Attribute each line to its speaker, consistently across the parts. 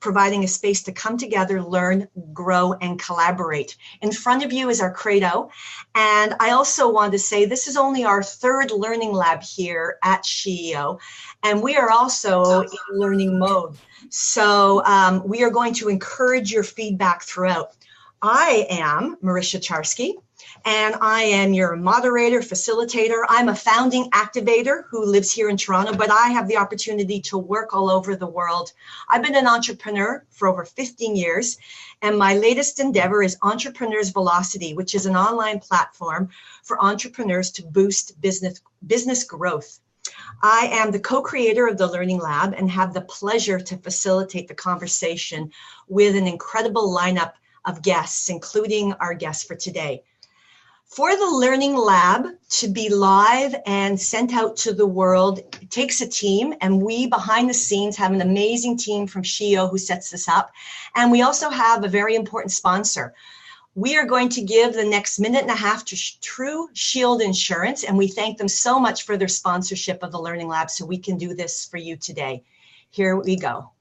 Speaker 1: providing a space to come together, learn, grow, and collaborate. In front of you is our credo. And I also want to say this is only our third learning lab here at SheEO, and we are also in learning mode. So we are going to encourage your feedback throughout. I am Marisha Charsky, and I am your moderator, facilitator. I'm a founding activator who lives here in Toronto, but I have the opportunity to work all over the world. I've been an entrepreneur for over 15 years, and my latest endeavor is Entrepreneurs Velocity, which is an online platform for entrepreneurs to boost business growth. I am the co-creator of the Learning Lab and have the pleasure to facilitate the conversation with an incredible lineup of guests, including our guest for today. For the Learning Lab to be live and sent out to the world, it takes a team, and we behind the scenes have an amazing team from SheEO who sets this up. And we also have a very important sponsor. We are going to give the next minute and a half to True Shield Insurance, and we thank them so much for their sponsorship of the Learning Lab so we can do this for you today. Here we go.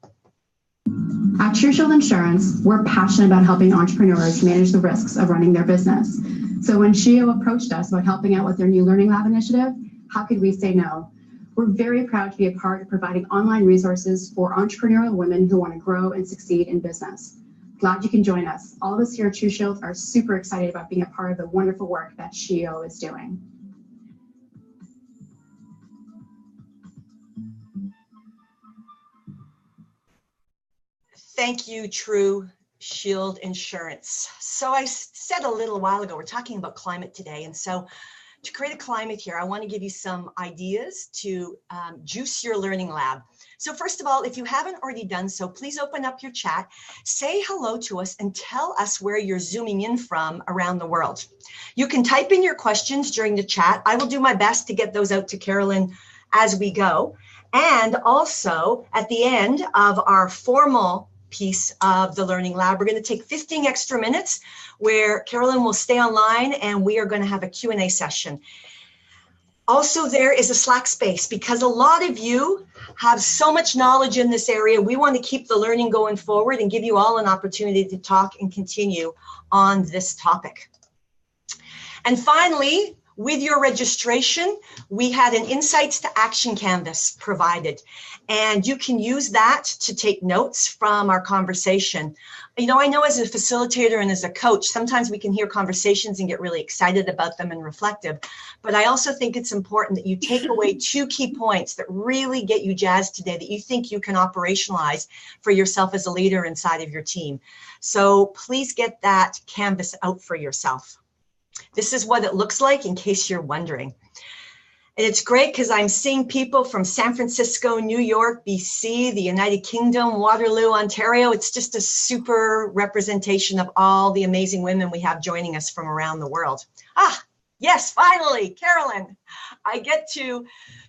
Speaker 2: At True Shield Insurance, we're passionate about helping entrepreneurs manage the risks of running their business. So when SheEO approached us about helping out with their new Learning Lab initiative, how could we say no? We're very proud to be a part of providing online resources for entrepreneurial women who want to grow and succeed in business. Glad you can join us. All of us here at True Shield are super excited about being a part of the wonderful work that SheEO is doing.
Speaker 1: Thank you, True Shield Insurance. So I said a little while ago, we're talking about climate today. And so to create a climate here, I want to give you some ideas to juice your Learning Lab. So first of all, if you haven't already done so, please open up your chat, say hello to us, and tell us where you're zooming in from around the world. You can type in your questions during the chat. I will do my best to get those out to Carolyn as we go. And also at the end of our formal piece of the Learning Lab, we're going to take 15 extra minutes where Carolyn will stay online and we are going to have a Q&A session. Also, there is a Slack space because a lot of you have so much knowledge in this area. We want to keep the learning going forward and give you all an opportunity to talk and continue on this topic. And finally, with your registration, we had an Insights to Action canvas provided, and you can use that to take notes from our conversation. You know, I know as a facilitator and as a coach, sometimes we can hear conversations and get really excited about them and reflective, but I also think it's important that you take away 2 key points that really get you jazzed today that you think you can operationalize for yourself as a leader inside of your team. So please get that canvas out for yourself. This is what it looks like in case you're wondering. And it's great because I'm seeing people from San Francisco, New York, BC, the United Kingdom, Waterloo, Ontario. It's just a super representation of all the amazing women we have joining us from around the world. Ah, yes, finally, Carolyn. I get to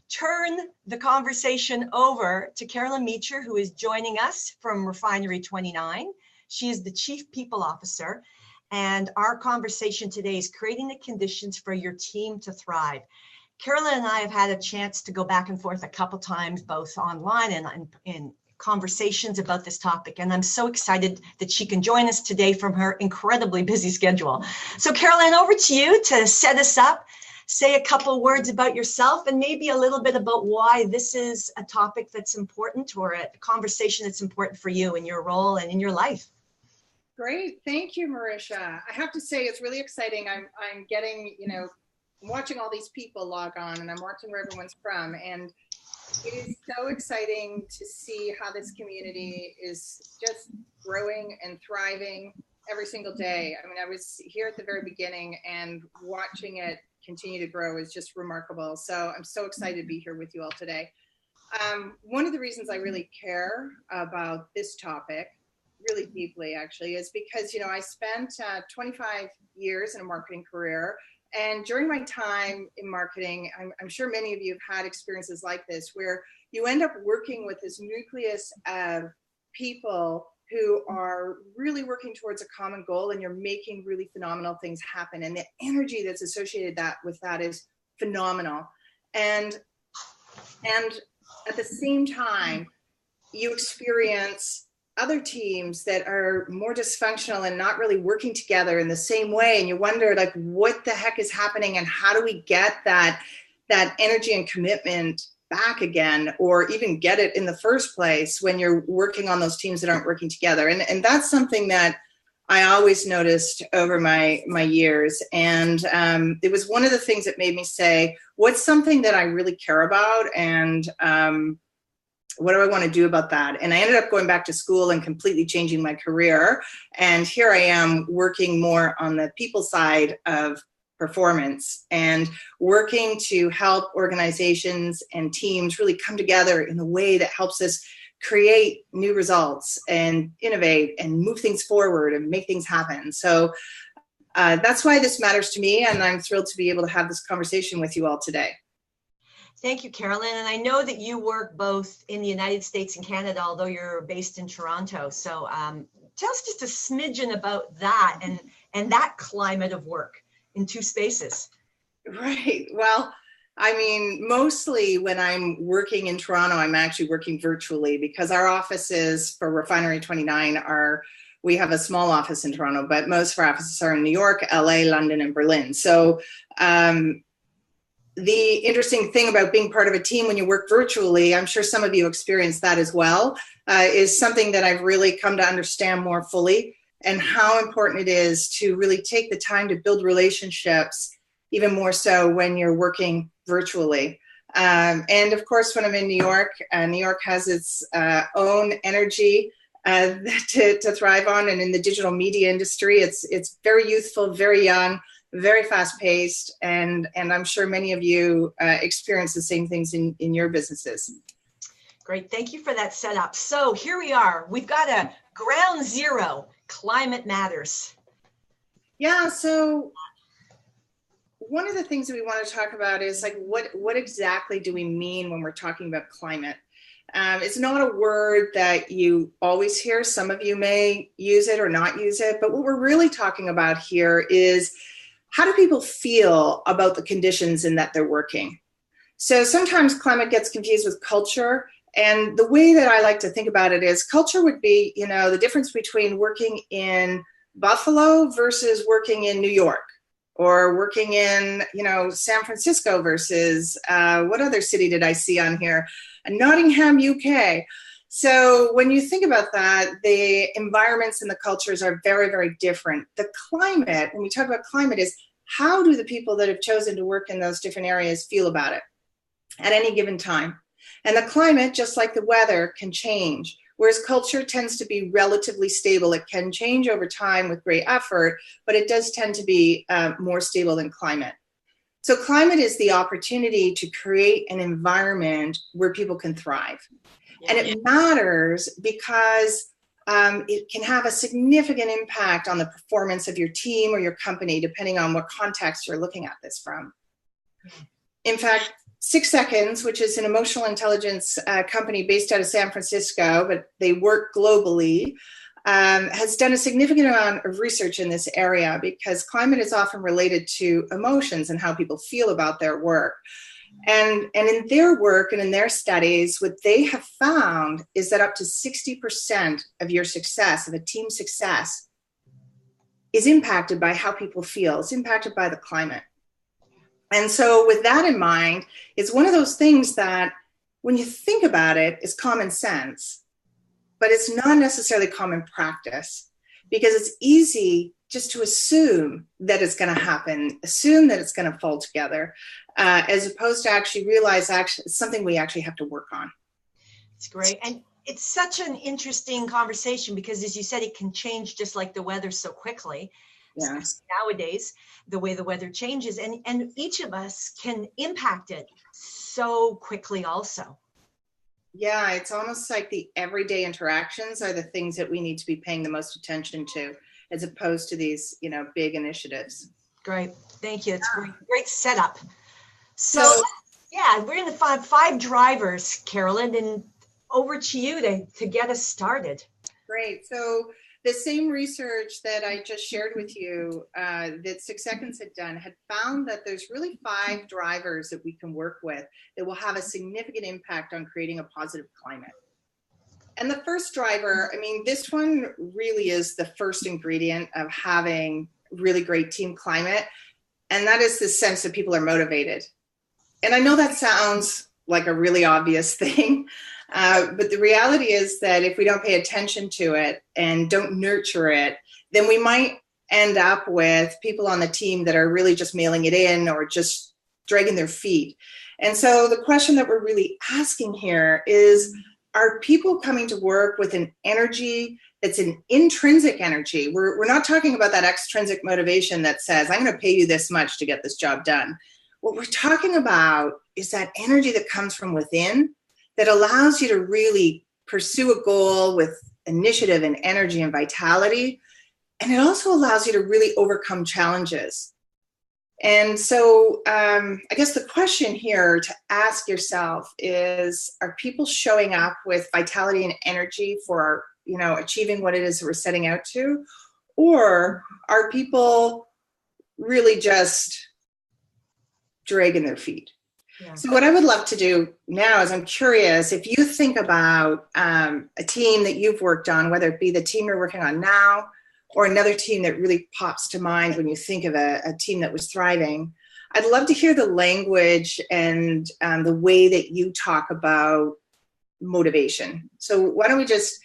Speaker 1: turn the conversation over to Carolyn Meacher, who is joining us from Refinery 29. She is the Chief People Officer. And our conversation today is creating the conditions for your team to thrive. Carolyn and I have had a chance to go back and forth a couple times, both online and in conversations about this topic. And I'm so excited that she can join us today from her incredibly busy schedule. So Carolyn, over to you to set us up, say a couple words about yourself and maybe a little bit about why this is a topic that's important or a conversation that's important for you in your role and in your life.
Speaker 3: Great, thank you, Marisha. I have to say it's really exciting. I'm getting, I'm watching all these people log on and I'm watching where everyone's from. And it is so exciting to see how this community is just growing and thriving every single day. I mean, I was here at the very beginning and watching it continue to grow is just remarkable. So I'm so excited to be here with you all today. One of the reasons I really care about this topic really deeply actually is because, I spent 25 years in a marketing career. And during my time in marketing, I'm sure many of you have had experiences like this, where you end up working with this nucleus of people who are really working towards a common goal, and you're making really phenomenal things happen. And the energy that's associated with that is phenomenal. And at the same time, you experience other teams that are more dysfunctional and not really working together in the same way. And you wonder, like, what the heck is happening, and how do we get that energy and commitment back again, or even get it in the first place when you're working on those teams that aren't working together. And that's something that I always noticed over my years. And it was one of the things that made me say, what's something that I really care about, and what do I want to do about that? And I ended up going back to school and completely changing my career. And here I am working more on the people side of performance, and working to help organizations and teams really come together in a way that helps us create new results and innovate and move things forward and make things happen. So that's why this matters to me, and I'm thrilled to be able to have this conversation with you all today.
Speaker 1: Thank you, Carolyn. And I know that you work both in the United States and Canada, although you're based in Toronto. So tell us just a smidgen about that and that climate of work in two spaces.
Speaker 3: Right. Well, I mean, mostly when I'm working in Toronto, I'm actually working virtually, because our offices for Refinery 29 we have a small office in Toronto, but most of our offices are in New York, LA, London, and Berlin. So the interesting thing about being part of a team when you work virtually, I'm sure some of you experienced that as well, is something that I've really come to understand more fully, and how important it is to really take the time to build relationships, even more so when you're working virtually. And of course, when I'm in New York has its own energy to thrive on. And in the digital media industry, it's very youthful, very young, very fast paced. And I'm sure many of you experience the same things in your businesses.
Speaker 1: Great. Thank you for that setup. So here we are. We've got a ground zero. Climate matters.
Speaker 3: Yeah. So one of the things that we want to talk about is, like, what exactly do we mean when we're talking about climate? It's not a word that you always hear. Some of you may use it or not use it, but what we're really talking about here is, how do people feel about the conditions in that they're working? So sometimes climate gets confused with culture. And the way that I like to think about it is, culture would be, the difference between working in Buffalo versus working in New York, or working in, San Francisco versus, what other city did I see on here? Nottingham, UK. So when you think about that, the environments and the cultures are very, very different. The climate, when we talk about climate, is how do the people that have chosen to work in those different areas feel about it at any given time? And the climate, just like the weather, can change. Whereas culture tends to be relatively stable. It can change over time with great effort, but it does tend to be more stable than climate. So climate is the opportunity to create an environment where people can thrive. And it matters because it can have a significant impact on the performance of your team or your company, depending on what context you're looking at this from. In fact, 6 Seconds, which is an emotional intelligence company based out of San Francisco, but they work globally, has done a significant amount of research in this area, because climate is often related to emotions and how people feel about their work. And in their work and in their studies, what they have found is that up to 60% of your success, of a team's success, is impacted by how people feel. It's impacted by the climate. And so with that in mind, it's one of those things that, when you think about it, is common sense, but it's not necessarily common practice, because it's easy just to assume that it's going to happen, assume that it's going to fall together, as opposed to actually realize it's something we actually have to work on.
Speaker 1: It's great. And it's such an interesting conversation, because, as you said, it can change just like the weather so quickly.
Speaker 3: Yeah.
Speaker 1: Nowadays, the way the weather changes, and each of us can impact it so quickly also.
Speaker 3: Yeah, it's almost like the everyday interactions are the things that we need to be paying the most attention to, as opposed to these, big initiatives.
Speaker 1: Great. Thank you. It's great setup. So yeah, we're in the five drivers, Carolyn, and over to you to get us started.
Speaker 3: Great. So the same research that I just shared with you that 6 Seconds had done had found that there's really 5 drivers that we can work with that will have a significant impact on creating a positive climate. And the first driver, I mean, this one really is the first ingredient of having really great team climate. And that is the sense that people are motivated. And I know that sounds like a really obvious thing, but the reality is that if we don't pay attention to it and don't nurture it, then we might end up with people on the team that are really just mailing it in or just dragging their feet. And so the question that we're really asking here is, are people coming to work with an energy that's an intrinsic energy? We're not talking about that extrinsic motivation that says, I'm going to pay you this much to get this job done. What we're talking about is that energy that comes from within that allows you to really pursue a goal with initiative and energy and vitality. And it also allows you to really overcome challenges. And so I guess the question here to ask yourself is, are people showing up with vitality and energy for, achieving what it is that we're setting out to? Or are people really just dragging their feet? Yeah. So what I would love to do now is, I'm curious if you think about a team that you've worked on, whether it be the team you're working on now, or another team that really pops to mind when you think of a team that was thriving. I'd love to hear the language and the way that you talk about motivation. So why don't we just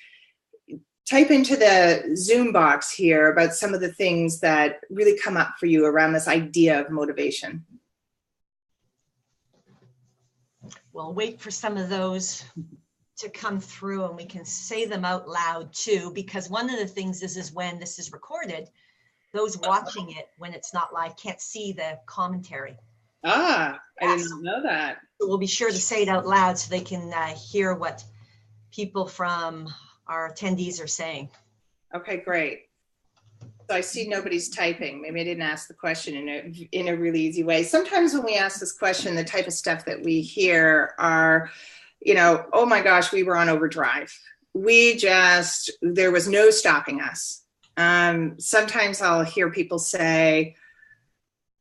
Speaker 3: type into the Zoom box here about some of the things that really come up for you around this idea of motivation.
Speaker 1: We'll wait for some of those to come through and we can say them out loud too, because one of the things is when this is recorded, those watching it when it's not live can't see the commentary.
Speaker 3: I didn't know that.
Speaker 1: So we'll be sure to say it out loud so they can hear what people from our attendees are saying.
Speaker 3: Okay, great. So I see nobody's typing. Maybe I didn't ask the question in a really easy way. Sometimes when we ask this question, the type of stuff that we hear are, oh my gosh, we were on overdrive. There was no stopping us. Sometimes I'll hear people say,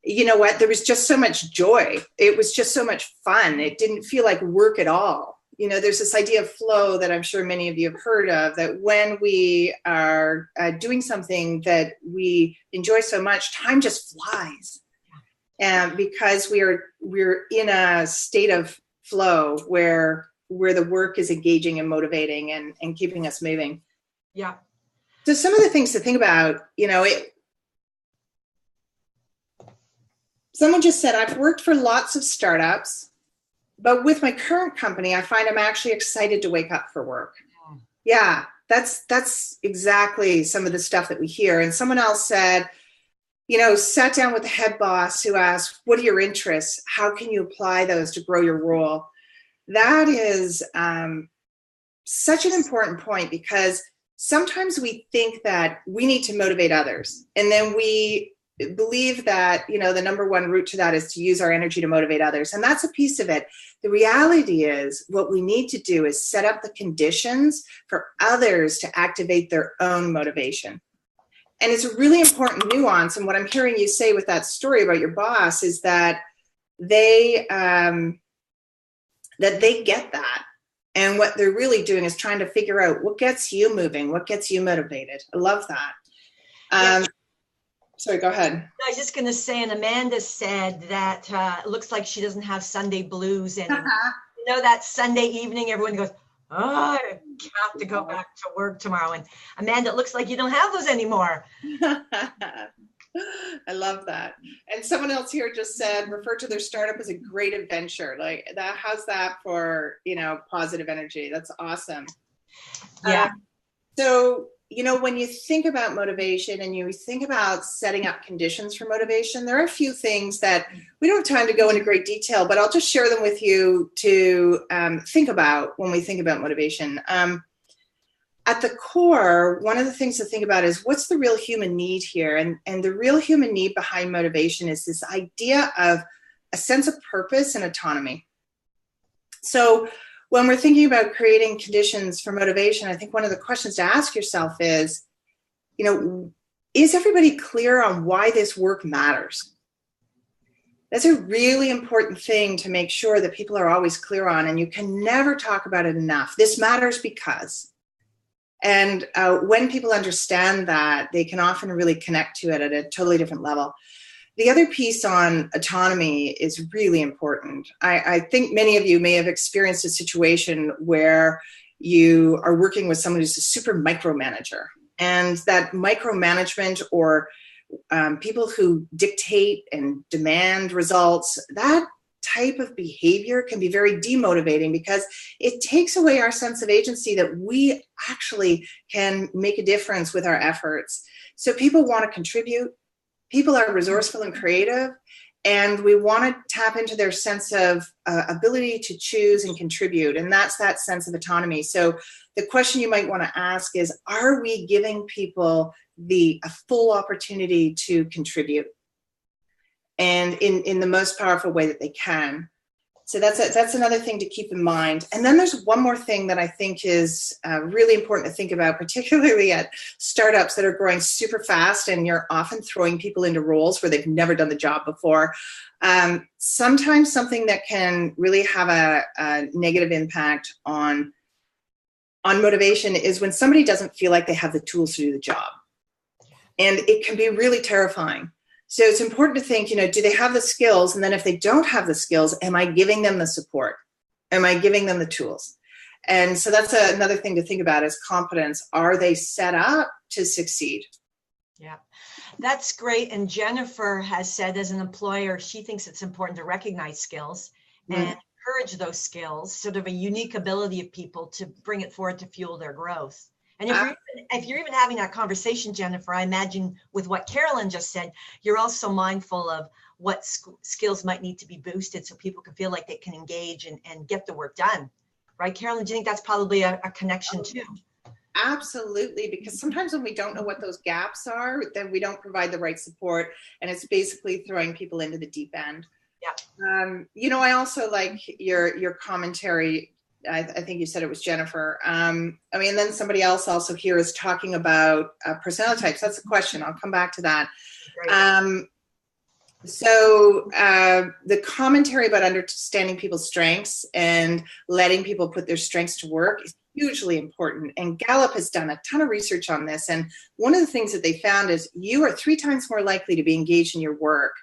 Speaker 3: you know what, there was just so much joy. It was just so much fun. It didn't feel like work at all. There's this idea of flow that I'm sure many of you have heard of, that when we are doing something that we enjoy so much, time just flies. And because we're in a state of flow where the work is engaging and motivating and keeping us moving.
Speaker 1: Yeah.
Speaker 3: So some of the things to think about, someone just said, I've worked for lots of startups, but with my current company, I find I'm actually excited to wake up for work. Yeah, that's exactly some of the stuff that we hear. And someone else said, sat down with the head boss who asked, what are your interests? How can you apply those to grow your role? That is such an important point, because sometimes we think that we need to motivate others. And then we believe that, the number one route to that is to use our energy to motivate others. And that's a piece of it. The reality is what we need to do is set up the conditions for others to activate their own motivation. And it's a really important nuance. And what I'm hearing you say with that story about your boss is that they get that. And what they're really doing is trying to figure out what gets you moving, what gets you motivated. I love that. Sorry, go ahead.
Speaker 1: I was just going to say, and Amanda said that it looks like she doesn't have Sunday blues anymore. That Sunday evening, everyone goes, oh, I have to go back to work tomorrow. And Amanda, it looks like you don't have those anymore.
Speaker 3: I love that. And someone else here just said, refer to their startup as a great adventure. Like that, how's that for, positive energy? That's awesome.
Speaker 1: Yeah.
Speaker 3: So, when you think about motivation and you think about setting up conditions for motivation, there are a few things that we don't have time to go into great detail, but I'll just share them with you to think about when we think about motivation. At the core, one of the things to think about is what's the real human need here? And the real human need behind motivation is this idea of a sense of purpose and autonomy. So when we're thinking about creating conditions for motivation, I think one of the questions to ask yourself is, is everybody clear on why this work matters? That's a really important thing to make sure that people are always clear on, and you can never talk about it enough. This matters because, And when people understand that, they can often really connect to it at a totally different level. The other piece on autonomy is really important. I think many of you may have experienced a situation where you are working with someone who's a super micromanager, and that micromanagement or people who dictate and demand results, that type of behavior can be very demotivating because it takes away our sense of agency that we actually can make a difference with our efforts. So people want to contribute, people are resourceful and creative, and we want to tap into their sense of ability to choose and contribute, and that's that sense of autonomy. So the question you might want to ask is, are we giving people a full opportunity to contribute, and in the most powerful way that they can? So that's another thing to keep in mind. And then there's one more thing that I think is really important to think about, particularly at startups that are growing super fast and you're often throwing people into roles where they've never done the job before. Sometimes something that can really have a negative impact on motivation is when somebody doesn't feel like they have the tools to do the job. And it can be really terrifying. So it's important to think, do they have the skills? And then if they don't have the skills, am I giving them the support? Am I giving them the tools? And so that's another thing to think about is competence. Are they set up to succeed?
Speaker 1: Yeah, that's great. And Jennifer has said, as an employer, she thinks it's important to recognize skills and encourage those skills, sort of a unique ability of people to bring it forward to fuel their growth. And if you're even having that conversation, Jennifer, I imagine with what Carolyn just said, you're also mindful of what skills might need to be boosted so people can feel like they can engage and get the work done. Right, Carolyn? Do you think that's probably a connection too?
Speaker 3: Absolutely, because sometimes when we don't know what those gaps are, then we don't provide the right support, and it's basically throwing people into the deep end. Yeah. I also like your commentary. I think you said it was Jennifer. And then somebody else also here is talking about personality types. That's a question. I'll come back to that. So the commentary about understanding people's strengths and letting people put their strengths to work is hugely important. And Gallup has done a ton of research on this. And one of the things that they found is you are 3 times more likely to be engaged in your work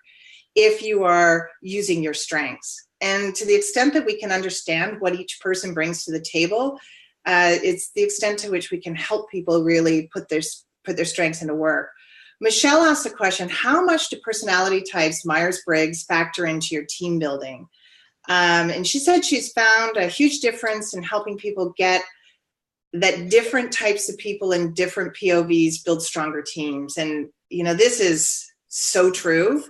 Speaker 3: if you are using your strengths. And to the extent that we can understand what each person brings to the table, it's the extent to which we can help people really put their strengths into work. Michelle asked the question, how much do personality types, Myers-Briggs, factor into your team building? And she said she's found a huge difference in helping people get that different types of people in different POVs build stronger teams. And, this is so true.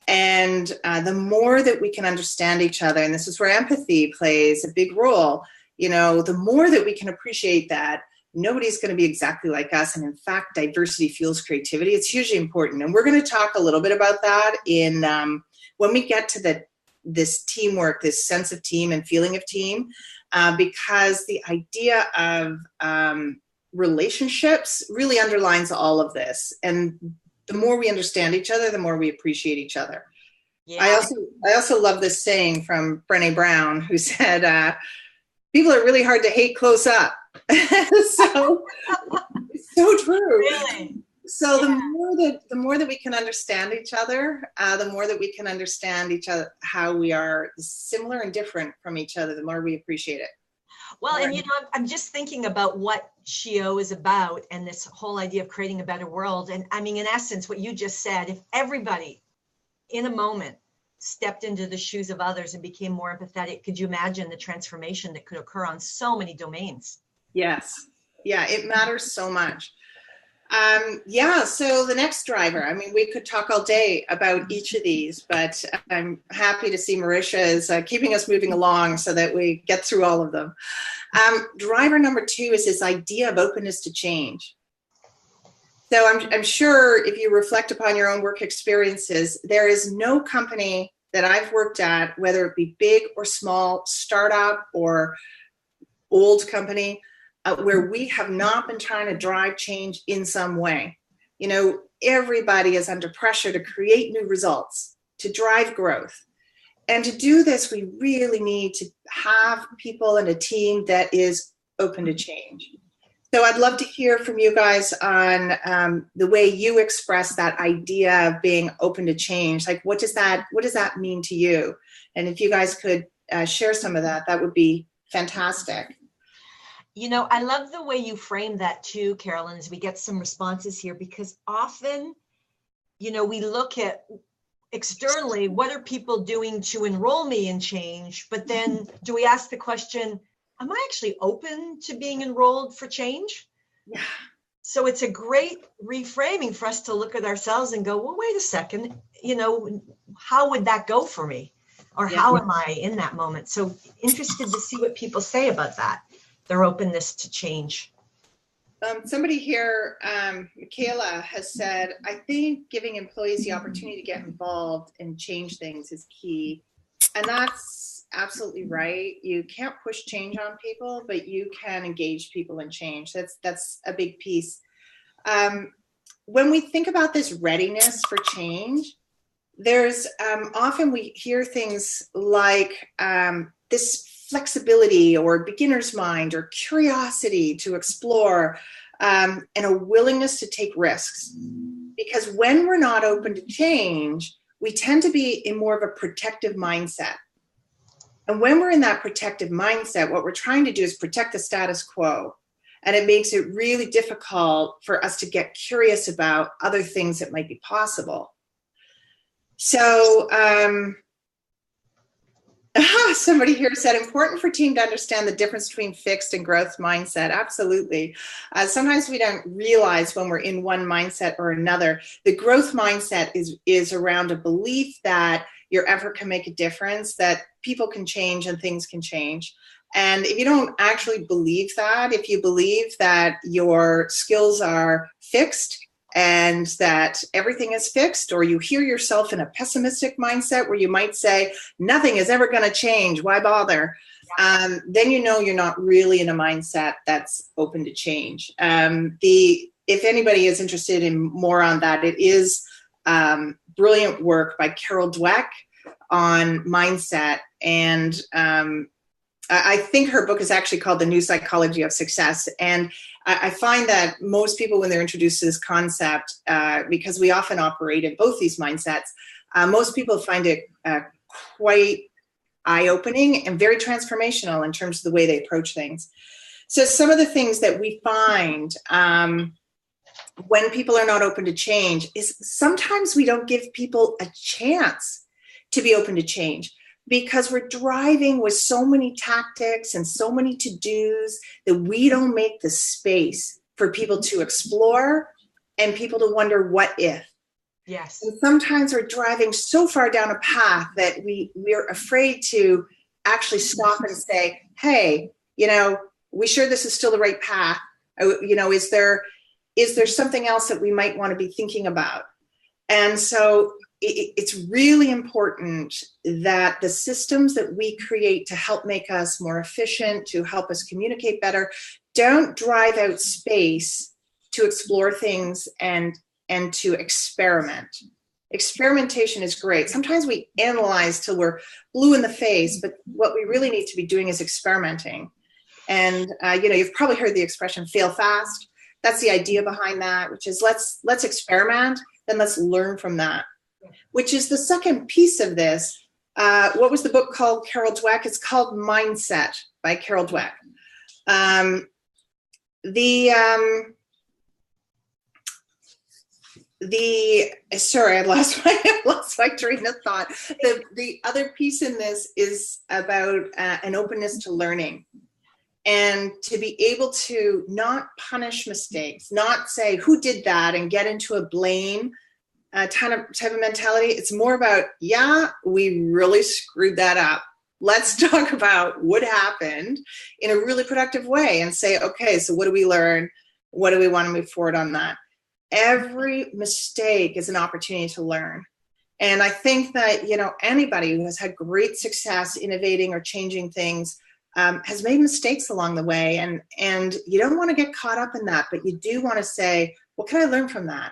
Speaker 3: And the more that we can understand each other, and this is where empathy plays a big role, the more that we can appreciate that nobody's going to be exactly like us. And in fact, diversity fuels creativity. It's hugely important. And we're going to talk a little bit about that in when we get to this teamwork, this sense of team and feeling of team, because the idea of relationships really underlines all of this. And the more we understand each other, the more we appreciate each other. Yeah. I also love this saying from Brené Brown, who said, people are really hard to hate close up. So it's so true. Really? So yeah. the more that we can understand each other, the more that we can understand each other, how we are similar and different from each other, the more we appreciate it.
Speaker 1: Well, and I'm just thinking about what SHIO is about and this whole idea of creating a better world. And I mean, in essence, what you just said, if everybody in a moment stepped into the shoes of others and became more empathetic, could you imagine the transformation that could occur on so many domains?
Speaker 3: Yes. Yeah, it matters so much. So the next driver, we could talk all day about each of these, but I'm happy to see Marisha is keeping us moving along so that we get through all of them. Driver number 2 is this idea of openness to change. So I'm sure if you reflect upon your own work experiences, there is no company that I've worked at, whether it be big or small, startup or old company, where we have not been trying to drive change in some way. Everybody is under pressure to create new results, to drive growth. And to do this, we really need to have people and a team that is open to change. So I'd love to hear from you guys on the way you express that idea of being open to change. Like, what does that mean to you? And if you guys could share some of that, that would be fantastic.
Speaker 1: You know, I love the way you frame that too, Carolyn, as we get some responses here, because often, you know, we look at externally, what are people doing to enroll me in change? But then do we ask the question, am I actually open to being enrolled for change?
Speaker 3: Yeah.
Speaker 1: So it's a great reframing for us to look at ourselves and go, well, wait a second, you know, how would that go for me? Or how am I in that moment? So interested to see what people say about that, their openness to change.
Speaker 3: Somebody here, Michaela, has said, I think giving employees the opportunity to get involved and change things is key. And that's absolutely right. You can't push change on people, but you can engage people in change. That's a big piece. When we think about this readiness for change, there's often we hear things like this flexibility or beginner's mind or curiosity to explore and a willingness to take risks. Because when we're not open to change, we tend to be in more of a protective mindset. And when we're in that protective mindset, what we're trying to do is protect the status quo. And it makes it really difficult for us to get curious about other things that might be possible. So somebody here said, important for team to understand the difference between fixed and growth mindset. Absolutely. Sometimes we don't realize when we're in one mindset or another. The growth mindset is around a belief that your effort can make a difference, that people can change and things can change. And if you don't actually believe that, if you believe that your skills are fixed and that everything is fixed, or you hear yourself in a pessimistic mindset where you might say, nothing is ever going to change, why bother? Then you know you're not really in a mindset that's open to change. If anybody is interested in more on that, it is brilliant work by Carol Dweck on mindset. And I think her book is actually called The New Psychology of Success. And I find that most people, when they're introduced to this concept, because we often operate in both these mindsets, most people find it quite eye-opening and very transformational in terms of the way they approach things. So some of the things that we find when people are not open to change is sometimes we don't give people a chance to be open to change, because we're driving with so many tactics and so many to-dos that we don't make the space for people to explore and people to wonder what if.
Speaker 1: Yes.
Speaker 3: And sometimes we're driving so far down a path that we're afraid to actually stop and say, hey, you know, we sure this is still the right path? You know, is there something else that we might want to be thinking about? And so it's really important that the systems that we create to help make us more efficient, to help us communicate better, don't drive out space to explore things and to experiment. Experimentation is great. Sometimes we analyze till we're blue in the face, but what we really need to be doing is experimenting. And you know, you've probably heard the expression fail fast. That's the idea behind that, which is let's experiment, then let's learn from that. Which is the second piece of this. What was the book called, Carol Dweck? It's called Mindset by Carol Dweck. Sorry, I lost my train of thought. The other piece in this is about an openness to learning, and to be able to not punish mistakes, not say who did that and get into a blame type of mentality. It's more about, yeah, we really screwed that up. Let's talk about what happened in a really productive way and say, okay, so what do we learn? What do we want to move forward on that? Every mistake is an opportunity to learn. And I think that, you know, anybody who has had great success innovating or changing things has made mistakes along the way. And you don't want to get caught up in that, but you do want to say, what can I learn from that?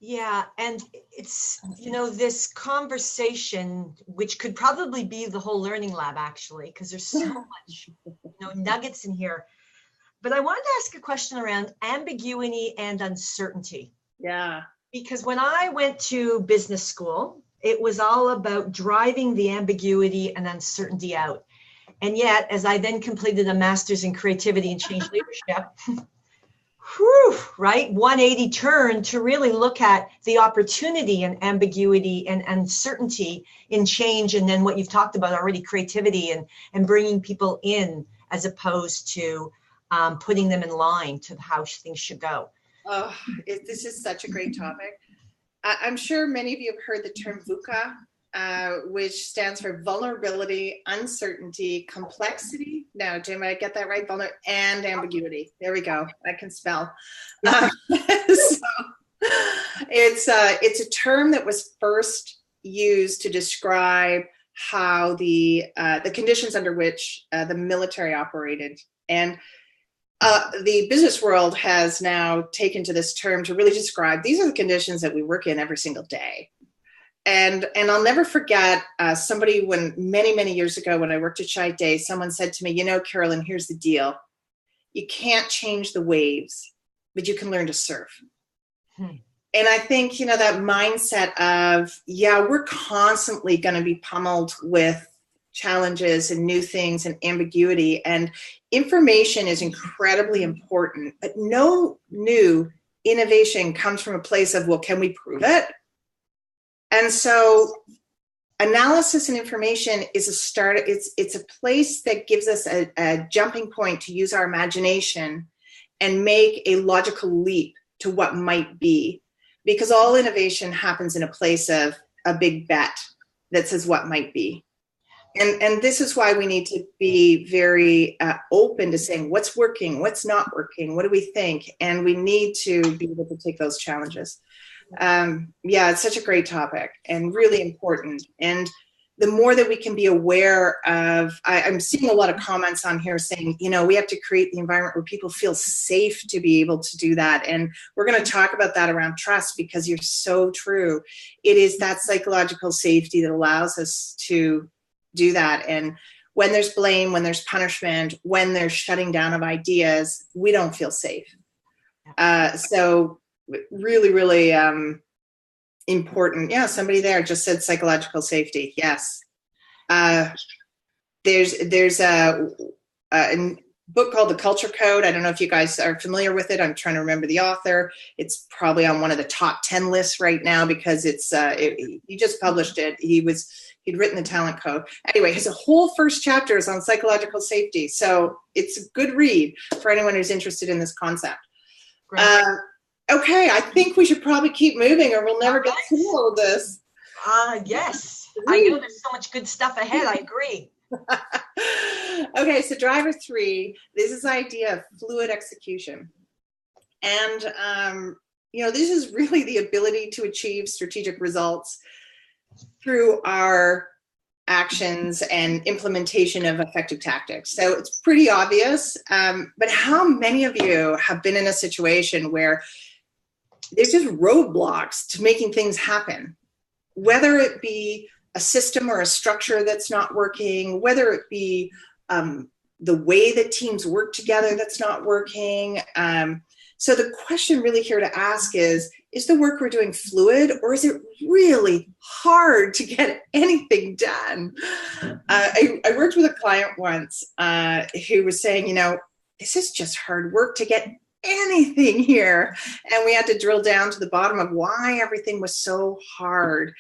Speaker 1: Yeah, and it's, you know, this conversation, which could probably be the whole learning lab, actually, because there's so much, you know, nuggets in here. But I wanted to ask a question around ambiguity and uncertainty.
Speaker 3: Yeah.
Speaker 1: Because when I went to business school, it was all about driving the ambiguity and uncertainty out. And yet, as I then completed a master's in creativity and change leadership, whew, right, 180 turn to really look at the opportunity and ambiguity and uncertainty in change. And then what you've talked about already, creativity and bringing people in as opposed to putting them in line to how things should go.
Speaker 3: Oh, this is such a great topic. I'm sure many of you have heard the term VUCA, which stands for vulnerability, uncertainty, complexity. Now, Jim, I get that right? And ambiguity. There we go. I can spell. So it's a term that was first used to describe how the conditions under which the military operated. And the business world has now taken to this term to really describe these are the conditions that we work in every single day. And I'll never forget somebody when many years ago when I worked at Shite Day, someone said to me, you know, Carolyn, here's the deal. You can't change the waves, but you can learn to surf. And I think, you know, that mindset of, yeah, we're constantly going to be pummeled with challenges and new things and ambiguity, and information is incredibly important, but no new innovation comes from a place of, well, can we prove it? And so analysis and information is a start. It's a place that gives us a jumping point to use our imagination and make a logical leap to what might be, because all innovation happens in a place of a big bet that says what might be. And this is why we need to be very open to saying what's working, what's not working, what do we think? And we need to be able to take those challenges. Yeah, it's such a great topic and really important. And the more that we can be aware of, I'm seeing a lot of comments on here saying, you know, we have to create the environment where people feel safe to be able to do that. And we're going to talk about that around trust, because you're so true. It is that psychological safety that allows us to do that. And when there's blame, when there's punishment, when there's shutting down of ideas, we don't feel safe. So really important. Yeah, somebody there just said psychological safety. Yes. There's a book called The Culture Code. I don't know if you guys are familiar with it. I'm trying to remember the author. It's probably on one of the top 10 lists right now because he just published it. He'd written the Talent Code. Anyway, his whole first chapter is on psychological safety. So it's a good read for anyone who's interested in this concept. Okay, I think we should probably keep moving or we'll never get through all of this.
Speaker 1: Yes, I know there's so much good stuff ahead. I agree.
Speaker 3: Okay, so driver 3, this is the idea of fluid execution. And, you know, this is really the ability to achieve strategic results through our actions and implementation of effective tactics. So it's pretty obvious, but how many of you have been in a situation where there's just roadblocks to making things happen, whether it be a system or a structure that's not working, whether it be the way that teams work together that's not working. So the question really here to ask is the work we're doing fluid, or is it really hard to get anything done? I worked with a client once who was saying, you know, this is just hard work to get anything here. And we had to drill down to the bottom of why everything was so hard.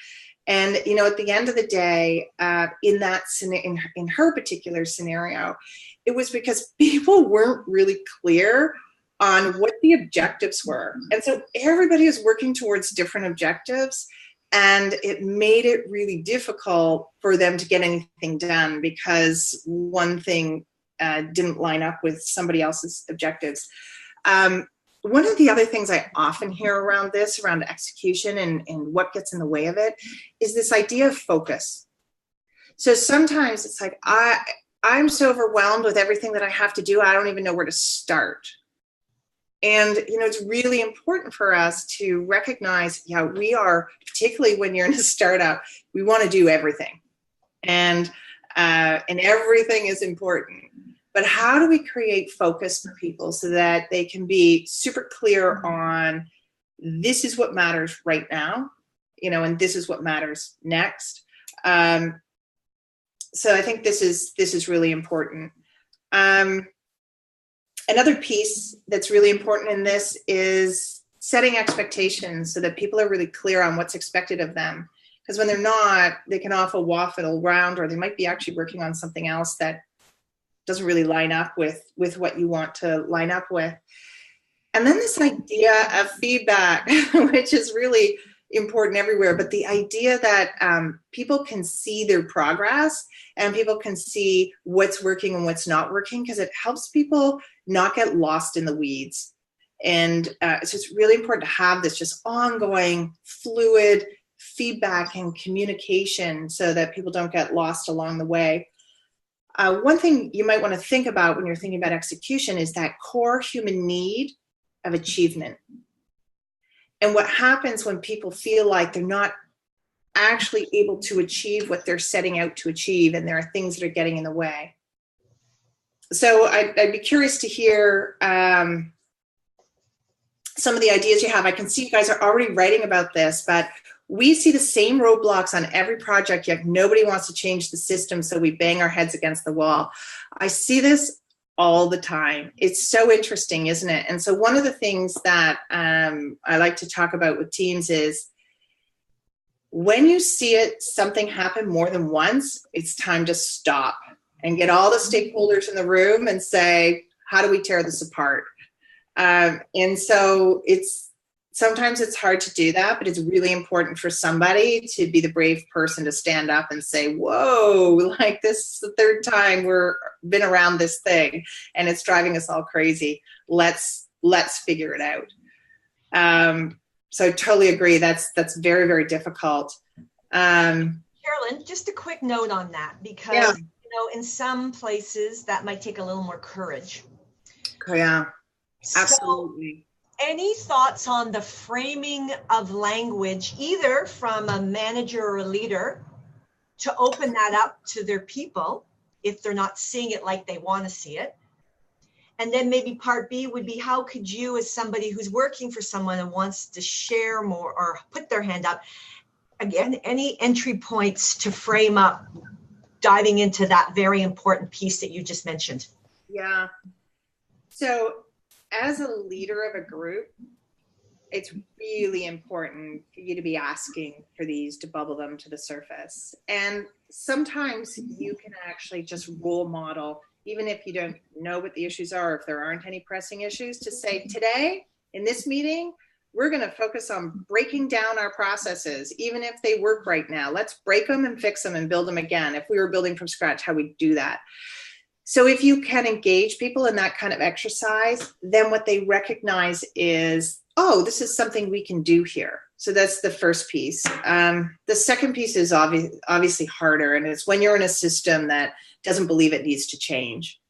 Speaker 3: And, you know, at the end of the day, in her particular scenario, it was because people weren't really clear on what the objectives were. And so everybody is working towards different objectives, and it made it really difficult for them to get anything done because one thing didn't line up with somebody else's objectives. One of the other things I often hear around execution and what gets in the way of it, is this idea of focus. So sometimes it's like, I'm so overwhelmed with everything that I have to do, I don't even know where to start. And, you know, it's really important for us to recognize, yeah, we are, particularly when you're in a startup, we want to do everything. And everything is important. but how do we create focus for people so that they can be super clear on this is what matters right now, and this is what matters next. So I think this is really important. Another piece that's really important in this is setting expectations so that people are really clear on what's expected of them. Because when they're not, they can often waffle around, or they might be actually working on something else that doesn't really line up with what you want to line up with. And then this idea of feedback, which is really important everywhere, but the idea that people can see their progress and people can see what's working and what's not working, because it helps people not get lost in the weeds. And so it's really important to have this just ongoing fluid feedback and communication so that people don't get lost along the way. One thing you might want to think about when you're thinking about execution is that core human need of achievement. And what happens when people feel like they're not actually able to achieve what they're setting out to achieve, and there are things that are getting in the way. So I'd be curious to hear some of the ideas you have. I can see you guys are already writing about this, but we see the same roadblocks on every project, yet nobody wants to change the system, so we bang our heads against the wall. I see this all the time. It's so interesting, isn't it? And so one of the things that I like to talk about with teams is when you see something happen more than once, it's time to stop and get all the stakeholders in the room and say, how do we tear this apart? And so sometimes it's hard to do that, but it's really important for somebody to be the brave person to stand up and say, whoa, like this is the third time we've been around this thing and it's driving us all crazy. Let's figure it out. So I totally agree. That's very, very difficult.
Speaker 1: Carolyn, just a quick note on that, because in some places that might take a little more courage.
Speaker 3: Yeah, absolutely.
Speaker 1: So, any thoughts on the framing of language, either from a manager or a leader, to open that up to their people if they're not seeing it like they want to see it? And then maybe part B would be, how could you, as somebody who's working for someone and wants to share more or put their hand up, again, any entry points to frame up diving into that very important piece that you just mentioned?
Speaker 3: Yeah. So as a leader of a group, it's really important for you to be asking for these, to bubble them to the surface. And sometimes you can actually just role model, even if you don't know what the issues are, if there aren't any pressing issues, to say, today in this meeting, we're going to focus on breaking down our processes, even if they work right now. Let's break them and fix them and build them again. If we were building from scratch, how we do that. So if you can engage people in that kind of exercise, then what they recognize is, oh, this is something we can do here. So that's the first piece. The second piece is obviously harder, and it's when you're in a system that doesn't believe it needs to change.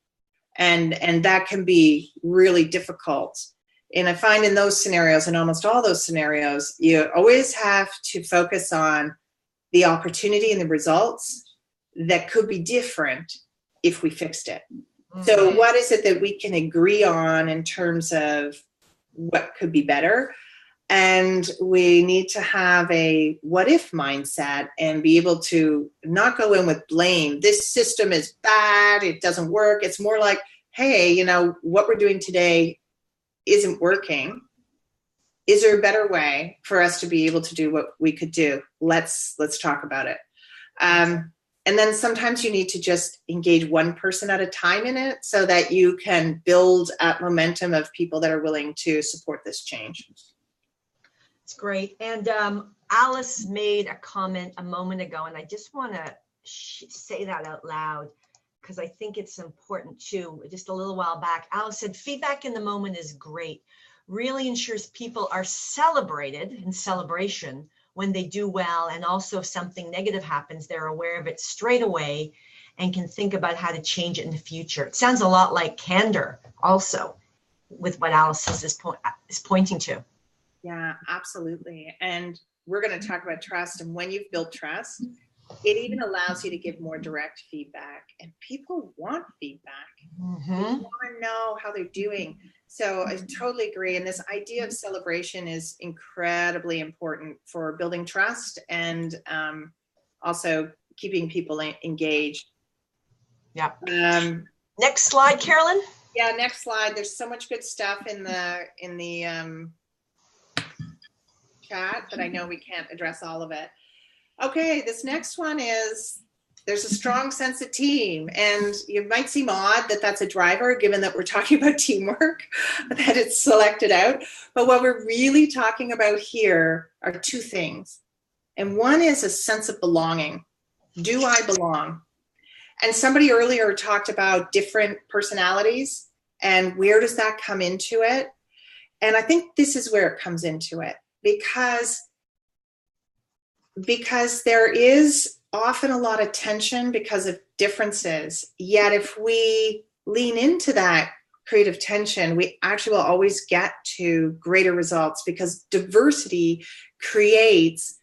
Speaker 3: And that can be really difficult. And I find in those scenarios, in almost all those scenarios, you always have to focus on the opportunity and the results that could be different if we fixed it. Mm-hmm. So what is it that we can agree on in terms of what could be better? And we need to have a what if mindset and be able to not go in with blame. This system is bad, it doesn't work. It's more like, hey, what we're doing today isn't working. Is there a better way for us to be able to do what we could do? Let's talk about it. And then sometimes you need to just engage one person at a time in it so that you can build up momentum of people that are willing to support this change.
Speaker 1: It's great. And Alice made a comment a moment ago, and I just want to say that out loud because I think it's important too. Just a little while back, Alice said, feedback in the moment is great. Really ensures people are celebrated in celebration when they do well, and also if something negative happens, they're aware of it straight away and can think about how to change it in the future. It sounds a lot like candor also with what Alice is pointing to.
Speaker 3: Yeah, absolutely. And we're going to talk about trust. And when you've built trust, It even allows you to give more direct feedback, and people want feedback. They want to know how they're doing. So I totally agree. And this idea of celebration is incredibly important for building trust and also keeping people engaged.
Speaker 1: Yeah. Next slide, Carolyn.
Speaker 3: Yeah, next slide. There's so much good stuff in the chat, but I know we can't address all of it. Okay, this next one is, there's a strong sense of team, and it might seem odd that that's a driver, given that we're talking about teamwork, that it's selected out. But what we're really talking about here are two things. And one is a sense of belonging. Do I belong? And somebody earlier talked about different personalities and where does that come into it? And I think this is where it comes into it, because there is often a lot of tension because of differences. Yet if we lean into that creative tension, we actually will always get to greater results, because diversity creates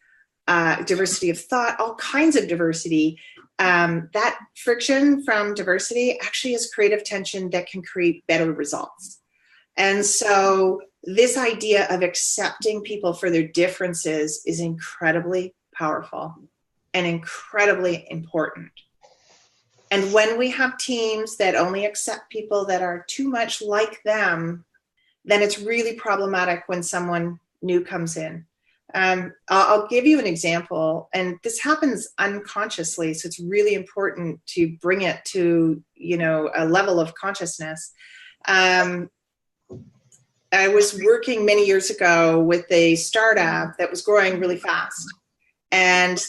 Speaker 3: diversity of thought, all kinds of diversity. That friction from diversity actually is creative tension that can create better results. And so this idea of accepting people for their differences is incredibly powerful and incredibly important. And when we have teams that only accept people that are too much like them, then it's really problematic when someone new comes in. I'll give you an example, and this happens unconsciously, so it's really important to bring it to, a level of consciousness. I was working many years ago with a startup that was growing really fast, and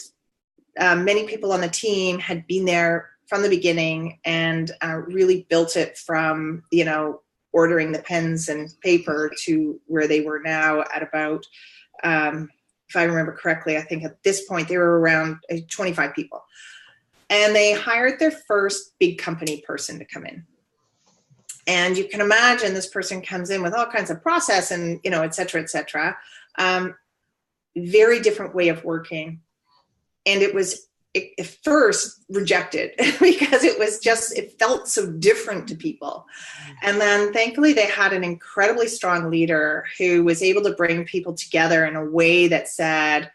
Speaker 3: many people on the team had been there from the beginning and really built it from, ordering the pens and paper to where they were now at about, if I remember correctly, I think at this point they were around 25 people. And they hired their first big company person to come in. And you can imagine this person comes in with all kinds of process and, et cetera, et cetera. Very different way of working. And it was at first rejected because it felt so different to people. And then thankfully they had an incredibly strong leader who was able to bring people together in a way that said,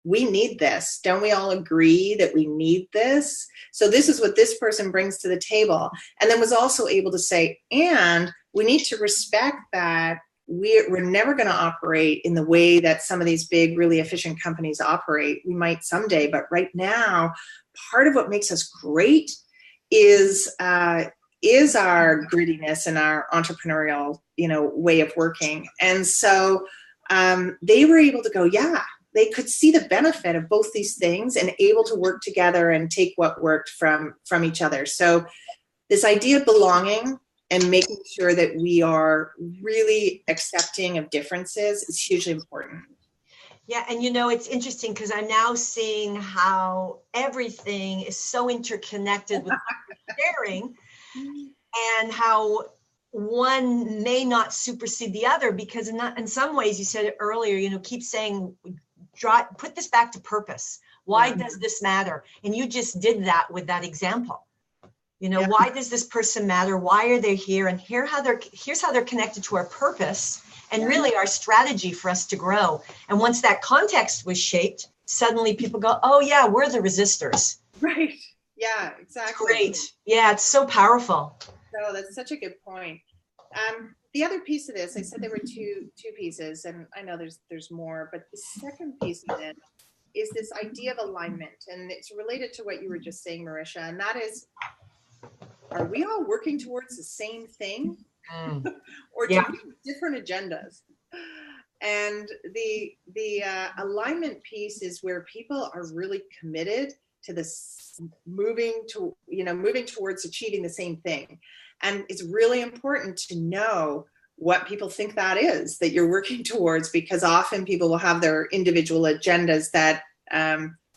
Speaker 3: we need this. Don't we all agree that we need this? So this is what this person brings to the table. And then was also able to say, and we need to respect that we're never going to operate in the way that some of these big, really efficient companies operate. We might someday, but right now, part of what makes us great is our grittiness and our entrepreneurial, way of working. And so they were able to go, yeah, they could see the benefit of both these things and able to work together and take what worked from each other. So this idea of belonging and making sure that we are really accepting of differences is hugely important.
Speaker 1: Yeah, and it's interesting because I'm now seeing how everything is so interconnected with sharing, and how one may not supersede the other, because in some ways, you said it earlier, keep saying, put this back to purpose. Why does this matter? And you just did that with that example. Why does this person matter? Why are they here? And here's how they're connected to our purpose and really our strategy for us to grow. And once that context was shaped, suddenly people go, oh yeah, we're the resistors.
Speaker 3: Right. Yeah, exactly.
Speaker 1: Great. Yeah, it's so powerful.
Speaker 3: No, that's such a good point. The other piece of this, I said there were two pieces, and I know there's more, but the second piece of it is this idea of alignment. And it's related to what you were just saying, Marisha, and that is, are we all working towards the same thing? Or do we have different agendas? And the alignment piece is where people are really committed to this, moving towards achieving the same thing. And it's really important to know what people think that is that you're working towards, because often people will have their individual agendas that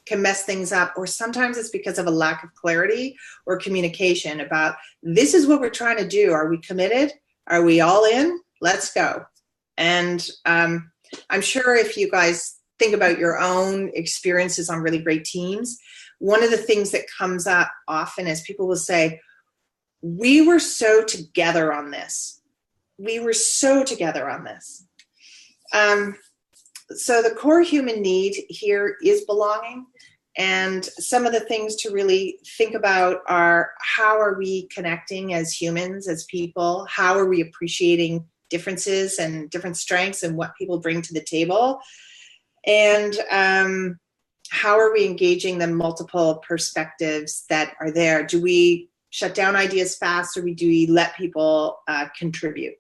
Speaker 3: can mess things up, or sometimes it's because of a lack of clarity or communication about, this is what we're trying to do. Are we committed? Are we all in? Let's go. And I'm sure if you guys think about your own experiences on really great teams, one of the things that comes up often is people will say, we were so together on this. We were so together on this. So the core human need here is belonging. And some of the things to really think about are, how are we connecting as humans, as people? How are we appreciating differences and different strengths and what people bring to the table? And how are we engaging the multiple perspectives that are there? Do we shut down ideas fast, or do we let people contribute?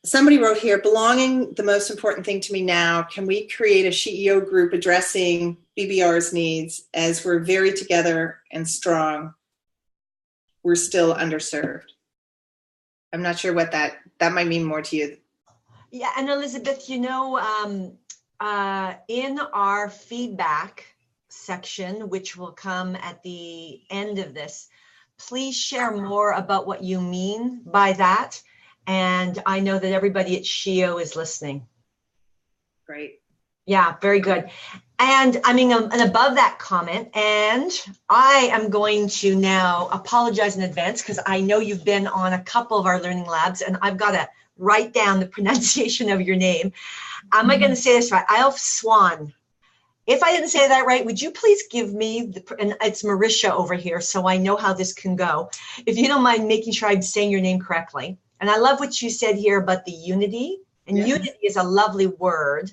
Speaker 3: Somebody wrote here, belonging, the most important thing to me now. Can we create a CEO group addressing BBR's needs, as we're very together and strong? We're still underserved. I'm not sure what that might mean more to you.
Speaker 1: Yeah, and Elizabeth, you know, in our feedback section, which will come at the end of this, please share more about what you mean by that. And I know that everybody at SHIO is listening.
Speaker 3: Great.
Speaker 1: Yeah, very good. And I mean, and above that comment, and I am going to now apologize in advance, because I know you've been on a couple of our learning labs, and I've got to write down the pronunciation of your name. Am I going to say this right? Alf Swan. If I didn't say that right, would you please give me, and it's Marisha over here, so I know how this can go. If you don't mind making sure I'm saying your name correctly. And I love what you said here about the unity. And unity is a lovely word.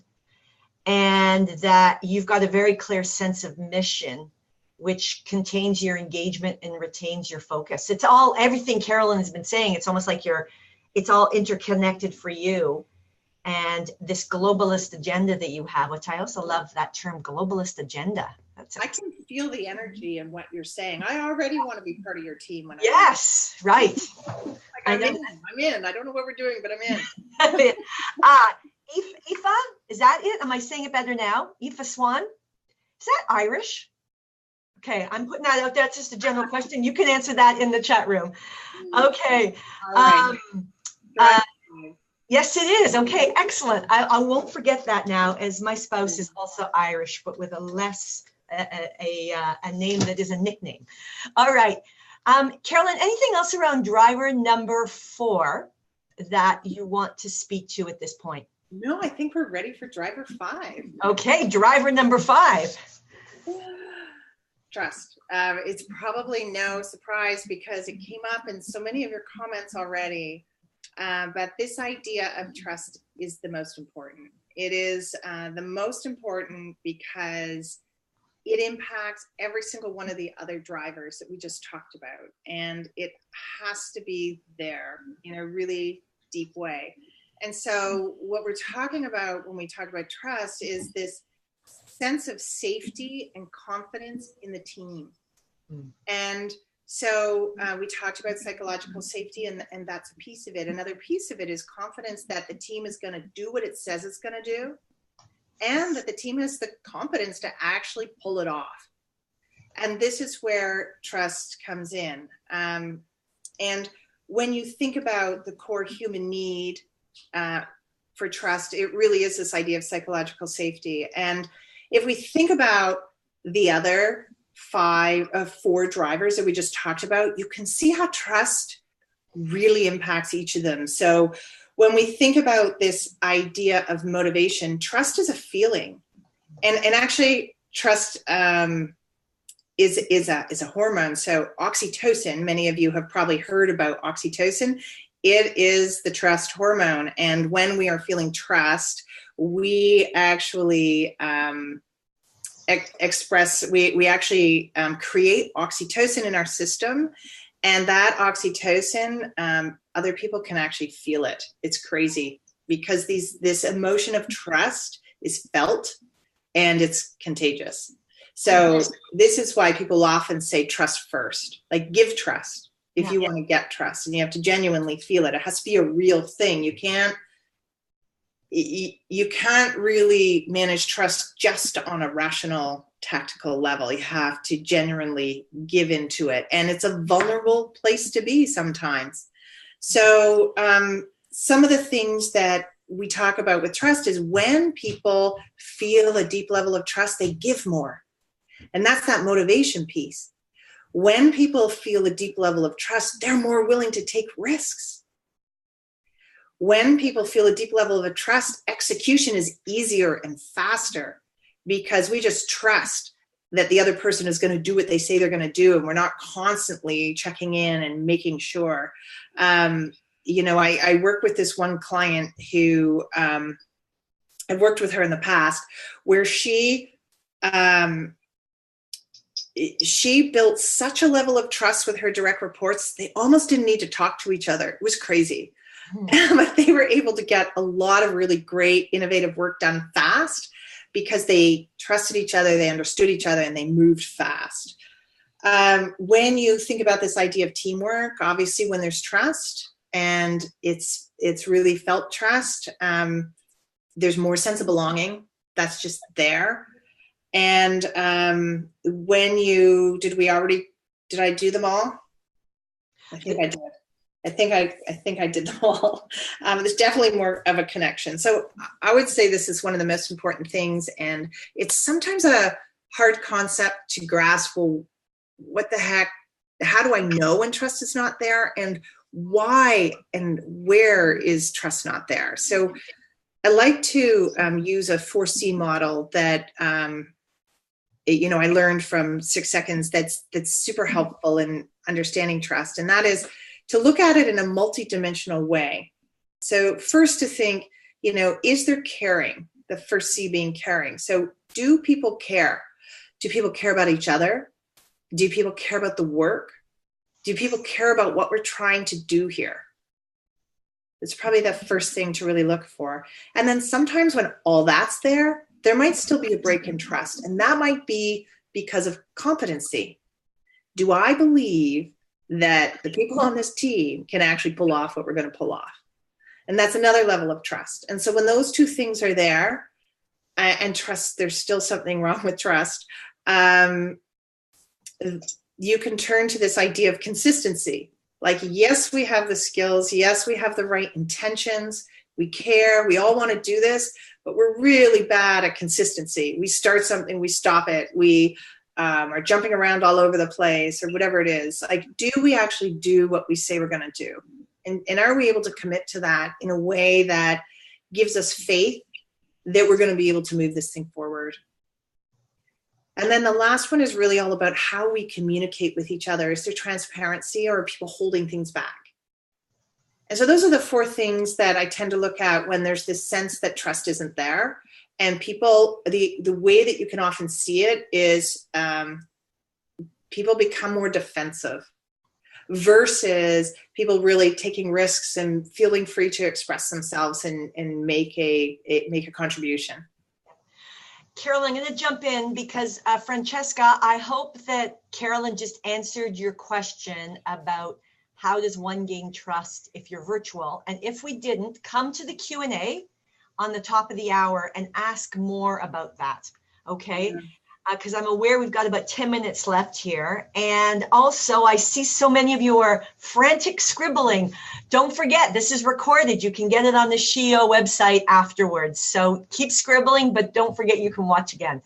Speaker 1: And that you've got a very clear sense of mission, which contains your engagement and retains your focus. It's all, everything Carolyn has been saying, it's almost like it's all interconnected for you. And this globalist agenda that you have, which I also love that term, globalist agenda.
Speaker 3: I can feel the energy in what you're saying. I already want to be part of your team. When
Speaker 1: yes, right.
Speaker 3: Like I'm in. I don't know what we're doing, but I'm in.
Speaker 1: Aoife, is that it? Am I saying it better now? Aoife Swan? Is that Irish? Okay, I'm putting that out there. It's just a general question. You can answer that in the chat room. Okay.
Speaker 3: All right.
Speaker 1: Yes, it is. Okay, excellent. I won't forget that now, as my spouse is also Irish, but with a less a name that is a nickname. All right. Carolyn, anything else around driver number 4 that you want to speak to at this point?
Speaker 3: No, I think we're ready for driver 5.
Speaker 1: Okay, driver number 5.
Speaker 3: Trust. It's probably no surprise because it came up in so many of your comments already. But this idea of trust is the most important. It is the most important because it impacts every single one of the other drivers that we just talked about. And it has to be there in a really deep way. And so what we're talking about when we talk about trust is this sense of safety and confidence in the team. And so we talked about psychological safety, and that's a piece of it. Another piece of it is confidence that the team is going to do what it says it's going to do, and that the team has the competence to actually pull it off. And this is where trust comes in. And when you think about the core human need for trust, it really is this idea of psychological safety. And if we think about the other 4 drivers that we just talked about, you can see how trust really impacts each of them. So when we think about this idea of motivation, trust is a feeling, and actually trust is a hormone. So oxytocin, many of you have probably heard about oxytocin. It is the trust hormone, and when we are feeling trust, we actually we actually create oxytocin in our system, and that oxytocin, other people can actually feel it. It's crazy because this emotion of trust is felt and it's contagious. So this is why people often say trust first, like give trust if you want to get trust, and you have to genuinely feel it. It has to be a real thing. You can't really manage trust just on a rational, tactical level. You have to genuinely give into it. And it's a vulnerable place to be sometimes. So some of the things that
Speaker 4: we talk about with trust is when people feel a deep level of trust, they give more. And that's that motivation piece. When people feel a deep level of trust, they're more willing to take risks. When people feel a deep level of trust, execution is easier and faster because we just trust that the other person is going to do what they say they're going to do, and we're not constantly checking in and making sure. I work with this one client who I've worked with her in the past, where she built such a level of trust with her direct reports, they almost didn't need to talk to each other. It was crazy. But they were able to get a lot of really great, innovative work done fast because they trusted each other, they understood each other, and they moved fast. When you think about this idea of teamwork, obviously when there's trust and it's really felt trust, there's more sense of belonging. That's just there. And did I do them all? I think I did. I think I did them all. There's definitely more of a connection. So I would say this is one of the most important things, and it's sometimes a hard concept to grasp. Well, what the heck? How do I know when trust is not there, and why and where is trust not there? So I like to use a 4C model that I learned from 6 Seconds. That's super helpful in understanding trust, and that is to look at it in a multidimensional way. So first to think, is there caring? The first C being caring. So do people care? Do people care about each other? Do people care about the work? Do people care about what we're trying to do here? It's probably the first thing to really look for. And then sometimes when all that's there might still be a break in trust. And that might be because of competency. Do I believe that the people on this team can actually pull off what we're going to pull off? And that's another level of trust. And so when those two things are there, and trust, there's still something wrong with trust, you can turn to this idea of consistency. Like, yes, we have the skills. Yes, we have the right intentions. We care. We all want to do this, but we're really bad at consistency. We start something, we stop it. We are jumping around all over the place or whatever it is. Like, do we actually do what we say we're going to do? And are we able to commit to that in a way that gives us faith that we're going to be able to move this thing forward? And then the last one is really all about how we communicate with each other. Is there transparency, or are people holding things back? And so those are the 4 things that I tend to look at when there's this sense that trust isn't there. And people, the way that you can often see it is people become more defensive versus people really taking risks and feeling free to express themselves and make a contribution.
Speaker 1: Carolyn, I'm going to jump in because Francesca, I hope that Carolyn just answered your question about how does one gain trust if you're virtual. And if we didn't, come to the Q&A on the top of the hour and ask more about that, okay? Because I'm aware we've got about 10 minutes left here. And also I see so many of you are frantic scribbling. Don't forget, this is recorded. You can get it on the SHEO website afterwards. So keep scribbling, but don't forget you can watch again.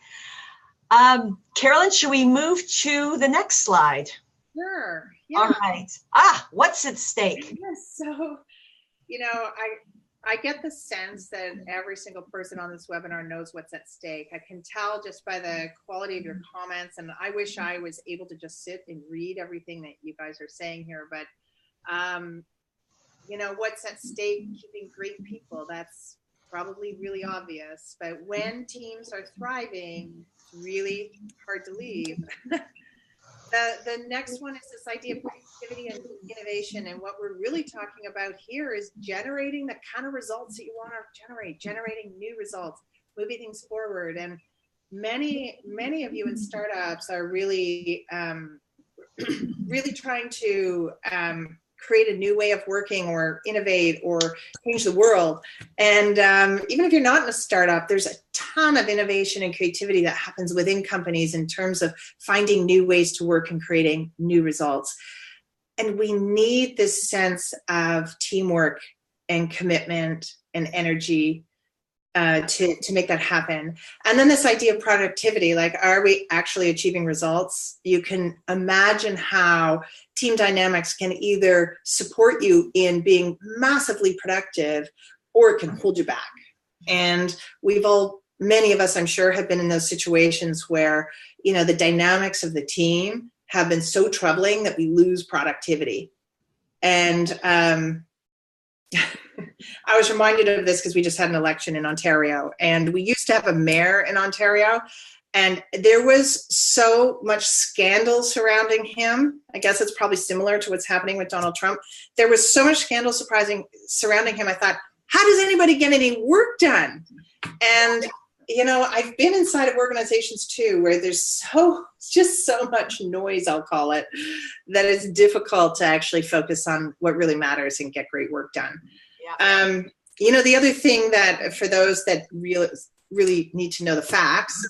Speaker 1: Carolyn, should we move to the next slide?
Speaker 3: Sure. Yeah.
Speaker 1: All right. What's at stake?
Speaker 3: Yes. So, I get the sense that every single person on this webinar knows what's at stake. I can tell just by the quality of your comments, and I wish I was able to just sit and read everything that you guys are saying here, but what's at stake, keeping great people, that's probably really obvious, but when teams are thriving, it's really hard to leave. The next one is this idea of creativity and innovation. And what we're really talking about here is generating the kind of results that you want to generating new results, moving things forward. And many of you in startups are really, really trying to create a new way of working or innovate or change the world. And even if you're not in a startup, there's a ton of innovation and creativity that happens within companies in terms of finding new ways to work and creating new results. And we need this sense of teamwork
Speaker 4: and commitment and energy to make that happen. And then this idea of productivity, like, are we actually achieving results? You can imagine how team dynamics can either support you in being massively productive, or it can hold you back. And many of us, I'm sure, have been in those situations where, the dynamics of the team have been so troubling that we lose productivity. And I was reminded of this because we just had an election in Ontario, and we used to have a mayor in Ontario, and there was so much scandal surrounding him. I guess it's probably similar to what's happening with Donald Trump. There was so much scandal surrounding him. I thought, how does anybody get any work done? And I've been inside of organizations too, where there's just so much noise, I'll call it, that it's difficult to actually focus on what really matters and get great work done. Yeah. The other thing that, for those that really need to know the facts,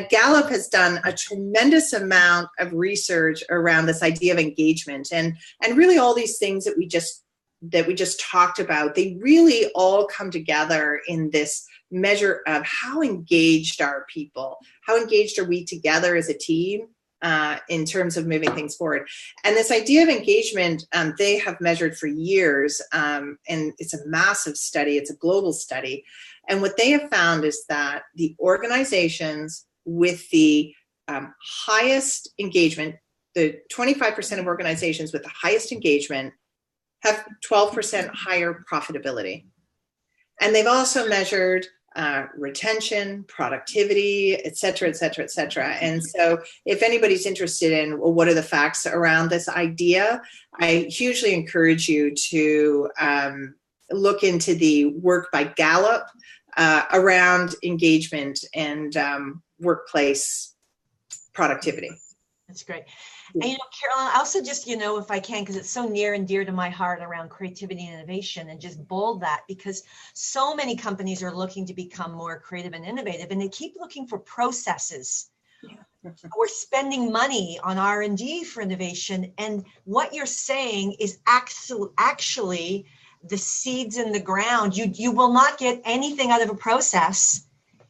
Speaker 4: Gallup has done a tremendous amount of research around this idea of engagement, and really all these things that we just talked about. They really all come together in this measure of how engaged are people, how engaged are we together as a team in terms of moving things forward. And this idea of engagement, they have measured for years, and it's a massive study, it's a global study. And what they have found is that the organizations with the highest engagement, the 25% of organizations with the highest engagement, have 12% higher profitability. And they've also measured retention, productivity, et cetera, et cetera, et cetera. And so if anybody's interested in, well, what are the facts around this idea, I hugely encourage you to look into the work by Gallup around engagement and workplace productivity.
Speaker 1: That's great. And, Carolyn, I also just, if I can, because it's so near and dear to my heart around creativity and innovation, and just bold that, because so many companies are looking to become more creative and innovative, and they keep looking for processes. Yeah. We're spending money on R&D for innovation. And what you're saying is actually the seeds in the ground. You will not get anything out of a process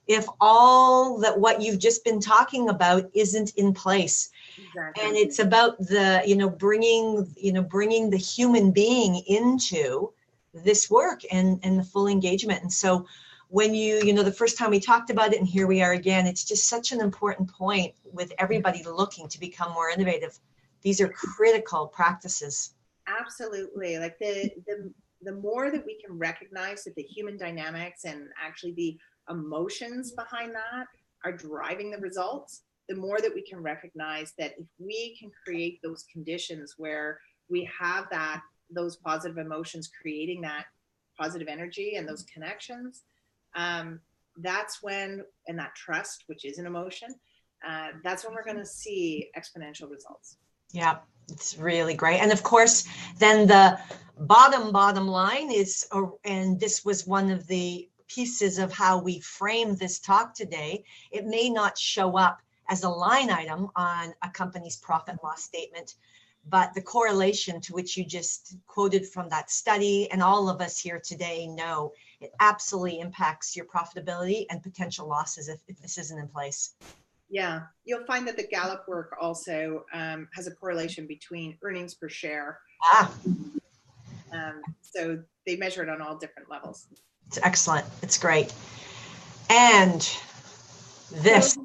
Speaker 1: if all that what you've just been talking about isn't in place. Exactly. And it's about the, bringing the human being into this work and the full engagement. And so when the first time we talked about it, and here we are again, it's just such an important point with everybody looking to become more innovative. These are critical practices.
Speaker 4: Absolutely. Like the more that we can recognize that the human dynamics and actually the emotions behind that are driving the results, the more that we can recognize that if we can create those conditions where we have those positive emotions creating that positive energy and those connections, that's when, and that trust, which is an emotion, that's when we're going to see exponential results.
Speaker 1: Yeah, it's really great. And of course, then the bottom line is, and this was one of the pieces of how we frame this talk today, it may not show up as a line item on a company's profit and loss statement, but the correlation to which you just quoted from that study, and all of us here today know, it absolutely impacts your profitability and potential losses if this isn't in place.
Speaker 4: Yeah, you'll find that the Gallup work also has a correlation between earnings per share. So they measure it on all different levels.
Speaker 1: It's excellent. It's great. And this.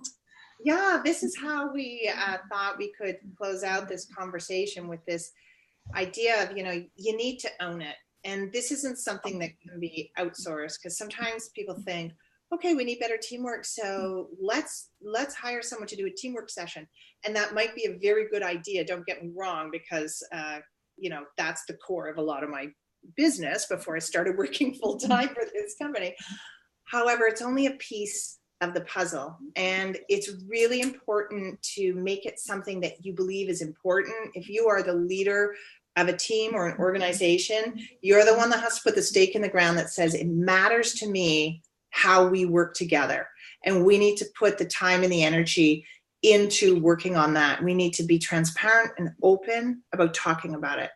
Speaker 4: Yeah, this is how we thought we could close out this conversation with this idea of, you need to own it. And this isn't something that can be outsourced, because sometimes people think, okay, we need better teamwork, so let's hire someone to do a teamwork session. And that might be a very good idea, don't get me wrong, because that's the core of a lot of my business before I started working full time for this company. However, it's only a piece of the puzzle, and it's really important to make it something that you believe is important. If you are the leader of a team or an organization, you're the one that has to put the stake in the ground that says, it matters to me how we work together, and we need to put the time and the energy into working on that. We need to be transparent and open about talking about it.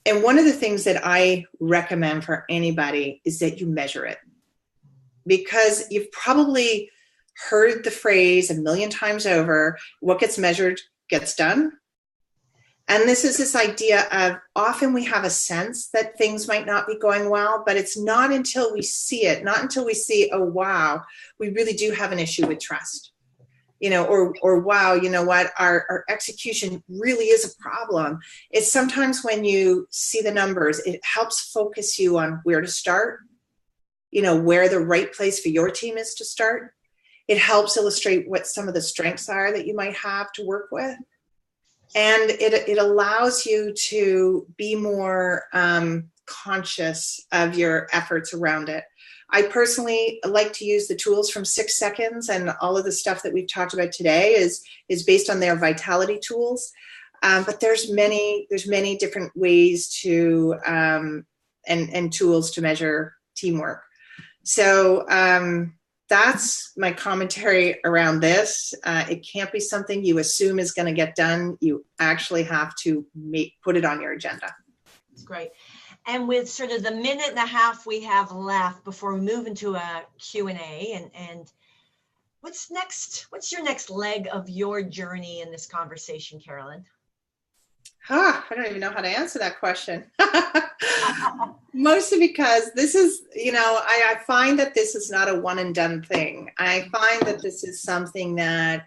Speaker 4: And one of the things that I recommend for anybody is that you measure it, because you've probably heard the phrase a million times over, what gets measured gets done. And this is this idea of often we have a sense that things might not be going well, but it's not until we see it, not until we see, oh, wow, we really do have an issue with trust. Or wow, you know what, our execution really is a problem. It's sometimes when you see the numbers, it helps focus you on where to start, where the right place for your team is to start. It helps illustrate what some of the strengths are that you might have to work with. And it allows you to be more conscious of your efforts around it. I personally like to use the tools from 6 Seconds, and all of the stuff that we've talked about today is based on their vitality tools. But there's many different ways to and tools to measure teamwork. So that's my commentary around this. It can't be something you assume is going to get done. You actually have to put it on your agenda.
Speaker 1: That's great. And with sort of the minute and a half we have left before we move into a Q&A, and what's next? What's your next leg of your journey in this conversation, Carolyn?
Speaker 4: I don't even know how to answer that question. Mostly because this is, I find that this is not a one and done thing. I find that this is something that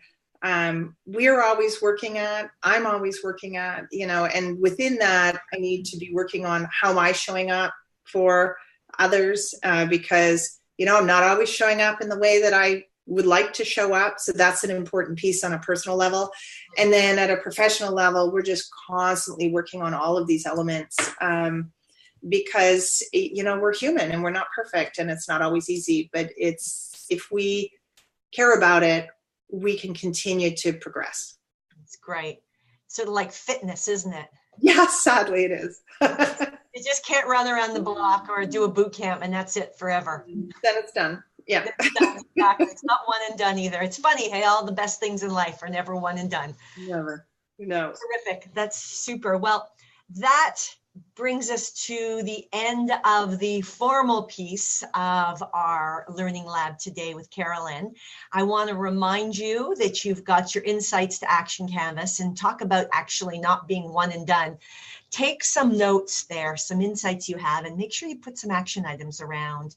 Speaker 4: we're always working at, I'm always working at, and within that, I need to be working on how am I showing up for others, because, I'm not always showing up in the way that I would like to show up. So that's an important piece on a personal level. And then at a professional level, we're just constantly working on all of these elements, because, we're human and we're not perfect and it's not always easy, but if we care about it, we can continue to progress.
Speaker 1: It's great. Sort of like fitness, isn't it?
Speaker 4: Yeah, sadly it is.
Speaker 1: You just can't run around the block or do a boot camp and that's it forever.
Speaker 4: Then it's done. Yeah.
Speaker 1: It's done. Exactly. It's not one and done either. It's funny, hey, all the best things in life are never one and done.
Speaker 4: Never. No.
Speaker 1: Terrific. That's super. Well, that brings us to the end of the formal piece of our Learning Lab today with Carolyn. I want to remind you that you've got your Insights to Action canvas, and talk about actually not being one and done. Take some notes there, some insights you have, and make sure you put some action items around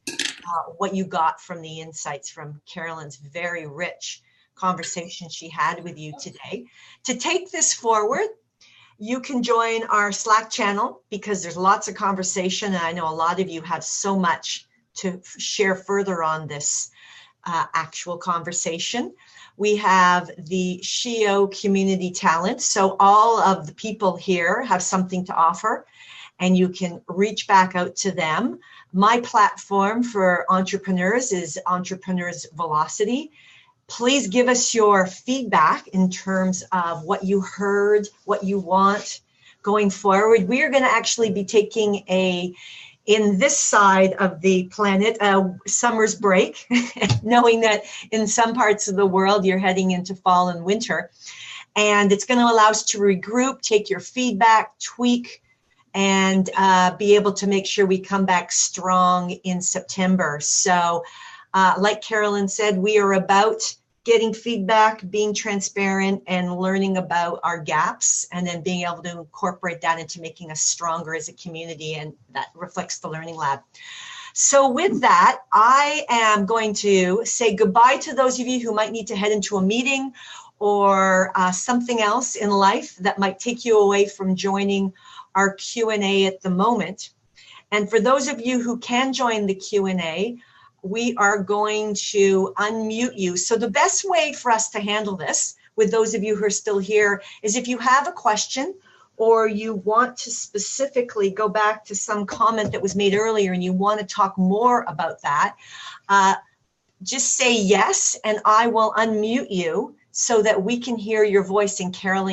Speaker 1: what you got from the insights from Carolyn's very rich conversation she had with you today. To take this forward, you can join our Slack channel, because there's lots of conversation, and I know a lot of you have so much to share further on this actual conversation. We have the SHEO community talent, so all of the people here have something to offer, and you can reach back out to them. My platform for entrepreneurs is Entrepreneurs Velocity. Please give us your feedback in terms of what you heard, what you want going forward. We are going to actually be taking in this side of the planet, a summer's break, knowing that in some parts of the world, you're heading into fall and winter. And it's going to allow us to regroup, take your feedback, tweak, and be able to make sure we come back strong in September. So like Carolyn said, we are about getting feedback, being transparent, and learning about our gaps, and then being able to incorporate that into making us stronger as a community, and that reflects the Learning Lab. So with that, I am going to say goodbye to those of you who might need to head into a meeting or something else in life that might take you away from joining our Q&A at the moment. And for those of you who can join the Q&A, we are going to unmute you. So the best way for us to handle this, with those of you who are still here, is if you have a question or you want to specifically go back to some comment that was made earlier and you want to talk more about that, just say yes, and I will unmute you so that we can hear your voice. And Carolyn